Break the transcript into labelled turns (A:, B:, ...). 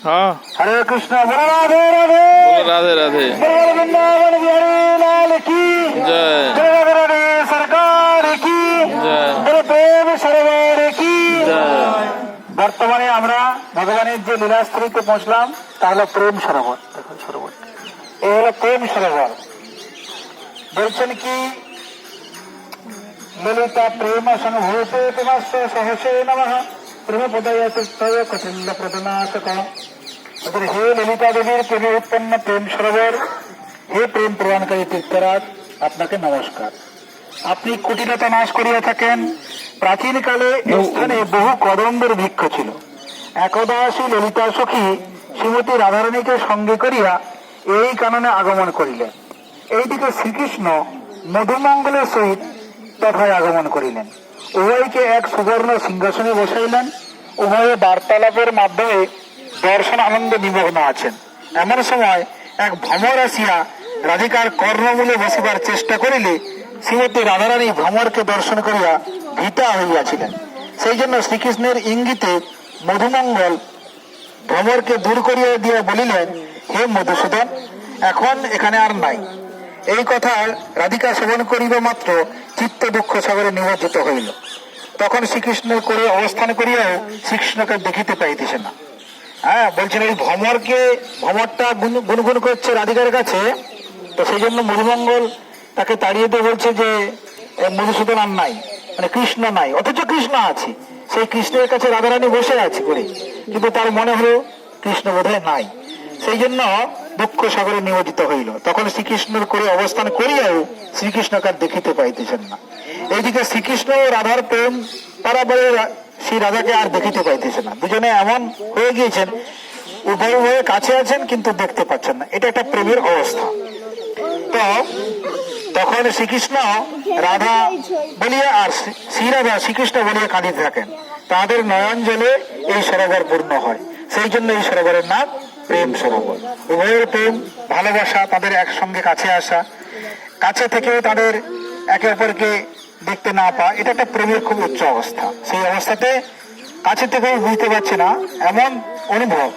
A: हाँ
B: हरे कृष्ण बोलो राधे राधे
A: बोलो राधे राधे
B: बोलो वृंदावन बिहारी लाल की
A: जय
B: जय गुरुदेव सरकार की
A: जय
B: बोलो प्रेम सरोवर की
A: जय।
B: বর্তমানে আমরা ভগবানের যে লীলাস্থলীতে পৌঁছলাম তা হলো প্রেম সরোবর। দেখুন সরোবর, এই হলো প্রেম সরোবর। বলছেন কি ললিতা প্রেম সংভূতে তোমাস্য সহসে নমঃ প্রেম পদয় তয় কঠিল্য প্রদনাশক। হে ললিতা দেবীর প্রেমে উৎপন্ন প্রেম সরোবর, হে প্রেম প্রদানকারী তীর্থরাজ, আপনাকে নমস্কার। আপনি কুটিলতা নাশ করিয়া থাকেন। প্রাচীনকালে এই স্থানে বহু কদম্বের বৃক্ষ ছিল। একদা সেই ললিতা সখী শ্রীমতী রাধারানীকে সঙ্গে করিয়া এই কাননে আগমন করিলেন। এইদিকে শ্রীকৃষ্ণ মধুমঙ্গলের সহিত তথায় আগমন করিলেন। উভয়কে এক সুবর্ণ সিংহাসনে বসাইলেন। উভয়ে বার্তালাপের মাধ্যমে দর্শন আনন্দে নিমগ্ন আছেন। এমন সময় এক ভ্রমর আসিয়া রাধিকার কর্ণমূলে বসিবার চেষ্টা করিলে শ্রীমতী রাধারানী ভ্রমরকে দর্শন করিয়া ভীতা হইয়াছিলেন। সেই জন্য শ্রীকৃষ্ণের ইঙ্গিতে মধুমঙ্গল ভ্রমরকে দূর করিয়া দিয়া বলিলেন, হে মধুসূদন, এখন এখানে আর নাই। এই কথা রাধিকা শ্রবণ করিবা মাত্র চিত্ত দুঃখ সাগরে নিমজ্জিত হইল। তখন শ্রীকৃষ্ণের করে অবস্থান করিয়াও শ্রীকৃষ্ণকে দেখিতে পাইতেছে না। বলছেন এই ভ্রমরটা গুনগুন করছে রাধিকার কাছে, তো সেই জন্য মধুমঙ্গল তাকে তাড়িয়ে দিয়ে বলছে যে মধুসূদন আর নাই, মানে কৃষ্ণ নাই, অথচ কৃষ্ণ আছে। সেই কৃষ্ণের কাছে রাধারানী বসে আছে করে, কিন্তু তার মনে হলো কৃষ্ণ বোধহয় নাই। সেই জন্য দুঃখ সাগরে নিয়োজিত হইল। তখন শ্রীকৃষ্ণের করে অবস্থান করিয়াও শ্রীকৃষ্ণকে আর দেখিতে পাইতেছেন না। এইদিকে শ্রীকৃষ্ণ ও রাধার প্রেম পারাবারে শ্রী রাধাকে আর দেখিতে পাইতেছে না। দুজনে এমন হয়ে গিয়েছেন, উভয় উভয়ে কাছে আছেন কিন্তু দেখতে পাচ্ছেন না। এটা একটা প্রেমের অবস্থা। তো তখন শ্রীকৃষ্ণ রাধা বলিয়া আর শ্রী রাধা শ্রীকৃষ্ণ বলিয়া কাঁদিতে থাকেন। তাদের নয়ন জলে এই সরোবর পূর্ণ হয়। সেই জন্য এই সরোবরের নাম প্রেম সরোবর। উভয়ের প্রেম ভালোবাসা, তাদের একসঙ্গে কাছে আসা, কাছে থেকেও তাদের একে অপরকে দেখতে না পাওয়া, এটা একটা প্রেমের খুব উচ্চ অবস্থা। সেই অবস্থাতে কাছে থেকেও বুঝতে পারছে না এমন অনুভব।